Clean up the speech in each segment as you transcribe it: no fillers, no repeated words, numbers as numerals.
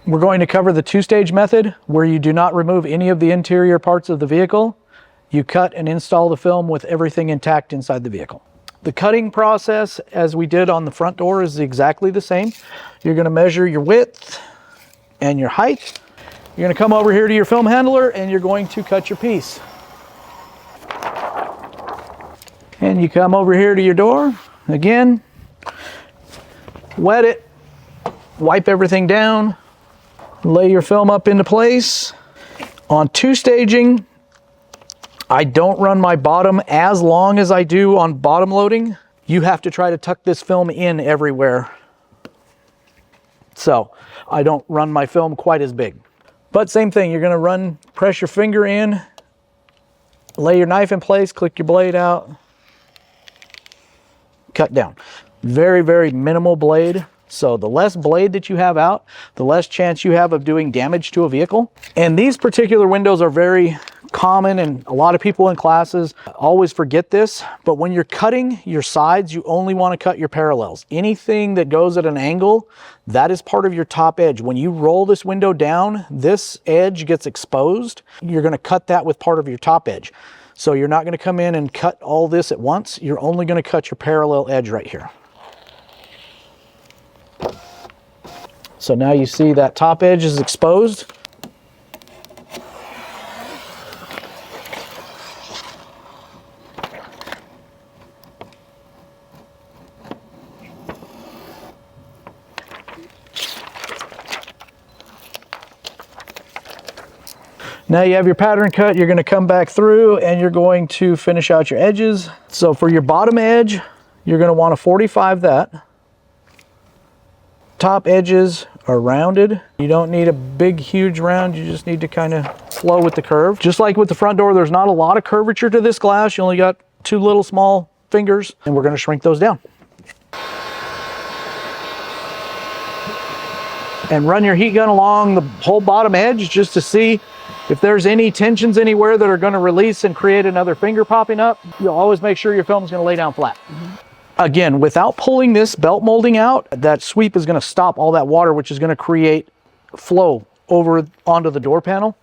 We're going to cover the two-stage method where you do not remove any of the interior parts of the vehicle. You cut and install the film with everything intact inside the vehicle. The cutting process, as we did on the front door, is exactly the same. You're going to measure your width and your height. You're going to come over here to your film handler and you're going to cut your piece. And you come over here to your door. Again, wet it, wipe everything down, lay your film up into place. On two staging, I don't run my bottom as long as I do on bottom loading. You have to try to tuck this film in everywhere. So I don't run my film quite as big. But same thing, you're gonna press your finger in, lay your knife in place, click your blade out, cut down. Very, very minimal blade. So the less blade that you have out, the less chance you have of doing damage to a vehicle. And these particular windows are very common, and a lot of people in classes always forget this, but when you're cutting your sides, you only want to cut your parallels. Anything that goes at an angle, that is part of your top edge. When you roll this window down, this edge gets exposed. You're going to cut that with part of your top edge. So you're not going to come in and cut all this at once. You're only going to cut your parallel edge right here. So now you see that top edge is exposed. Now you have your pattern cut, you're going to come back through and you're going to finish out your edges. So for your bottom edge, you're going to want to 45 that. Top edges are rounded. You don't need a big, huge round. You just need to kind of flow with the curve. Just like with the front door, there's not a lot of curvature to this glass. You only got two little small fingers, and we're going to shrink those down. And run your heat gun along the whole bottom edge just to see if there's any tensions anywhere that are going to release and create another finger popping up. You'll always make sure your film is going to lay down flat. Again, without pulling this belt molding out, that sweep is going to stop all that water, which is going to create flow over onto the door panel.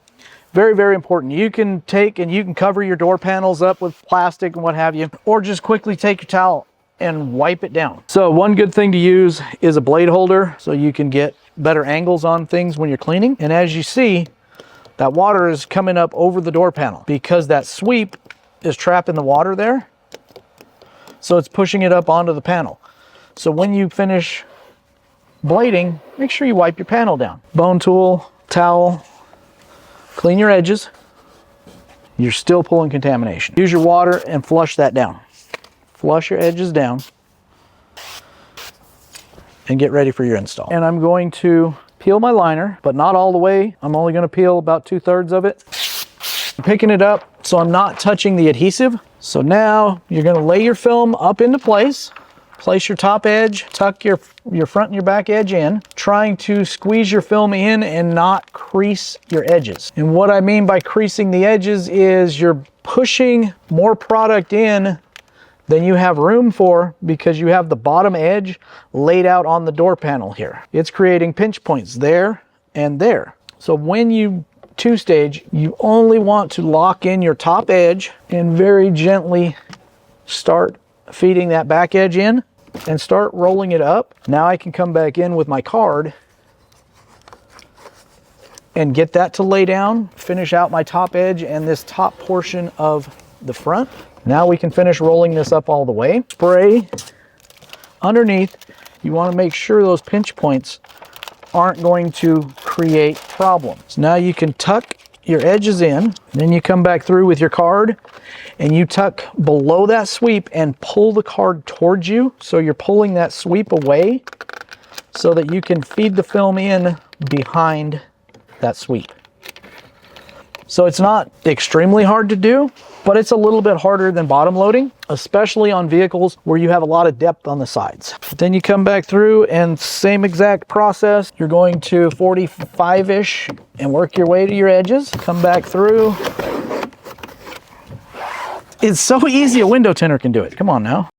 Very, very important. You can take and you can cover your door panels up with plastic and what have you, or just quickly take your towel and wipe it down. So one good thing to use is a blade holder so you can get better angles on things when you're cleaning. And as you see, that water is coming up over the door panel because that sweep is trapping the water there. So it's pushing it up onto the panel. So when you finish blading, make sure you wipe your panel down. Bone tool, towel, clean your edges. You're still pulling contamination. Use your water and flush that down. Flush your edges down and get ready for your install. And I'm going to peel my liner, but not all the way. I'm only going to peel about 2/3 of it. I'm picking it up so I'm not touching the adhesive. So now you're going to lay your film up into place. Place your top edge, tuck your front and your back edge in, trying to squeeze your film in and not crease your edges. And what I mean by creasing the edges is you're pushing more product in than you have room for because you have the bottom edge laid out on the door panel here. It's creating pinch points there and there. So when you two-stage, you only want to lock in your top edge and very gently start feeding that back edge in and start rolling it up. Now I can come back in with my card and get that to lay down, finish out my top edge and this top portion of the front. Now we can finish rolling this up all the way. Spray underneath. You want to make sure those pinch points aren't going to create problems. Now you can tuck your edges in, then you come back through with your card and you tuck below that sweep and pull the card towards you. So you're pulling that sweep away so that you can feed the film in behind that sweep. So it's not extremely hard to do, but it's a little bit harder than bottom loading, especially on vehicles where you have a lot of depth on the sides. Then you come back through and same exact process. You're going to 45-ish and work your way to your edges. Come back through. It's so easy a window tinter can do it. Come on now.